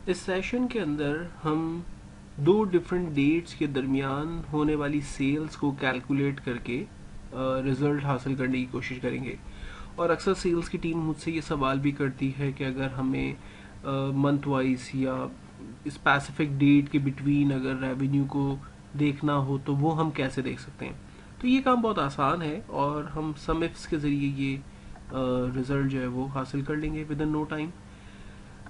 इस सेशन के अंदर हम दो डिफरेंट डेट्स के दरमियान होने वाली सेल्स को कैलकुलेट करके रिजल्ट हासिल करने की कोशिश करेंगे। और अक्सर सेल्स की टीम मुझसे ये सवाल भी करती है कि अगर हमें मंथ वाइज या स्पेसिफिक डेट के बिटवीन अगर रेवेन्यू को देखना हो तो वो हम कैसे देख सकते हैं। तो ये काम बहुत आसान है और हम सम इफ्स के ज़रिए ये रिजल्ट जो है वो हासिल कर लेंगे within no time.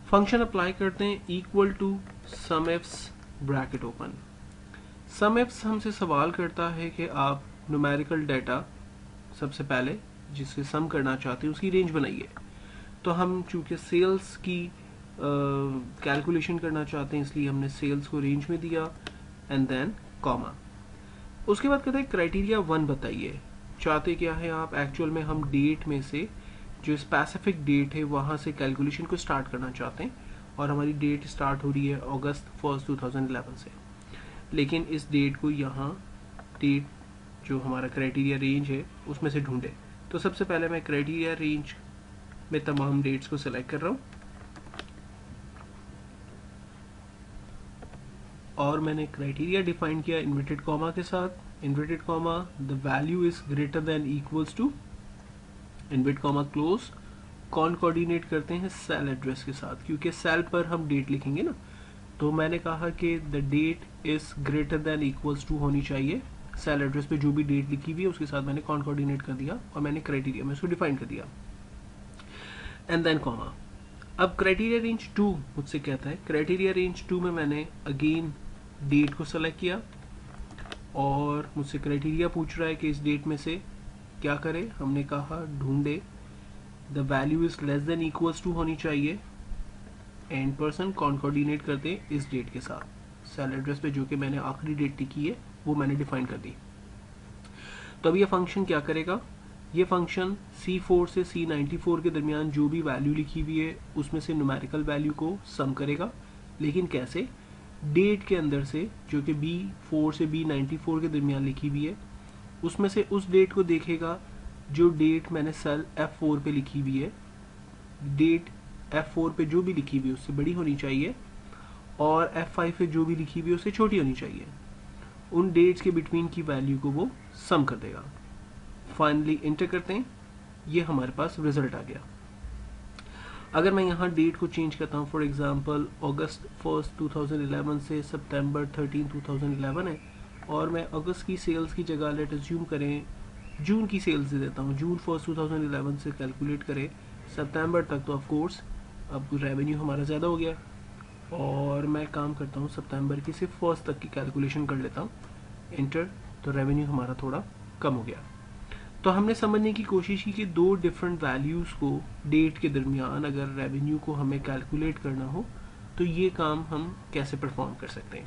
Function apply करते हैं equal to SUMIFS bracket open. SUMIFS हमसे सवाल करता है कि आप न्यूमेरिकल डाटा सबसे पहले जिससे सम करना चाहते हैं उसकी रेंज बनाइए। तो हम चूंकि सेल्स की कैलकुलेशन करना चाहते हैं इसलिए हमने सेल्स को रेंज में दिया एंड देन कॉमा। उसके बाद कहते हैं क्राइटेरिया 1 बताइए। चाहते क्या है आप, एक्चुअल में हम डेट में से जो स्पेसिफिक डेट है वहां से कैलकुलेशन को स्टार्ट करना चाहते हैं और हमारी डेट स्टार्ट हो रही है अगस्त 1 2011 से। लेकिन इस डेट को यहाँ डेट जो हमारा क्राइटेरिया रेंज है उसमें से ढूंढे। तो सबसे पहले मैं क्राइटेरिया रेंज में तमाम डेट्स को सिलेक्ट कर रहा हूँ और मैंने क्राइटेरिया डिफाइन किया इन्वर्टेड कॉमा के साथ। Inverted comma the value is greater than equals to inverted comma close. कॉन्कोर्डिनेट करते हैं सेल एड्रेस के साथ क्योंकि सेल पर हम डेट लिखेंगे ना। तो मैंने कहा कि the date is greater than equals to होनी चाहिए। सेल एड्रेस पे जो भी डेट लिखी हुई है उसके साथ मैंने कॉन्कोर्डिनेट कर दिया और मैंने क्राइटेरिया में उसको डिफाइन कर दिया एंड देन कॉमा। अब क्राइटेरिया रेंज 2 मुझसे कहता है, क्राइटेरिया रेंज 2 में मैंने अगेन डेट को सेलेक्ट किया और मुझसे क्राइटेरिया पूछ रहा है कि इस डेट में से क्या करें। हमने कहा ढूंढे the value is less than equals to होनी चाहिए एंड पर्सन कॉन्कोर्डिनेट करते इस डेट के साथ। सेल एड्रेस पे जो कि मैंने आखिरी डेट लिखी है वो मैंने डिफाइन कर दी। तो अब ये फंक्शन क्या करेगा, ये फंक्शन C4 से C94 के दरमियान जो भी वैल्यू लिखी हुई है उसमें से न्यूमेरिकल वैल्यू को सम करेगा। लेकिन कैसे, डेट के अंदर से जो कि B4 से B94 के दरमियान लिखी हुई है उसमें से उस डेट को देखेगा जो डेट मैंने सेल F4 पे लिखी हुई है। डेट F4 पे जो भी लिखी हुई है उससे बड़ी होनी चाहिए और F5 पे जो भी लिखी हुई है उससे छोटी होनी चाहिए। उन डेट्स के बिटवीन की वैल्यू को वो सम कर देगा। फाइनली इंटर करते हैं, ये हमारे पास रिजल्ट आ गया। अगर मैं यहाँ डेट को चेंज करता हूँ, फॉर एग्जांपल अगस्त 1 2011 से सितंबर 13 2011 है और मैं अगस्त की सेल्स की जगह लेट अज्यूम करें जून की सेल्स दे देता हूँ। जून 1 2011 से कैलकुलेट करें सितंबर तक, तो ऑफ कोर्स अब रेवेन्यू हमारा ज़्यादा हो गया और मैं काम करता हूँ सितंबर की सिर्फ 1 तक की कैलकुलेशन कर लेता हूँ, इंटर। तो रेवेन्यू हमारा थोड़ा कम हो गया। तो हमने समझने की कोशिश की कि दो डिफरेंट वैल्यूज़ को डेट के दरमियान अगर रेवेन्यू को हमें कैलकुलेट करना हो तो ये काम हम कैसे परफॉर्म कर सकते हैं।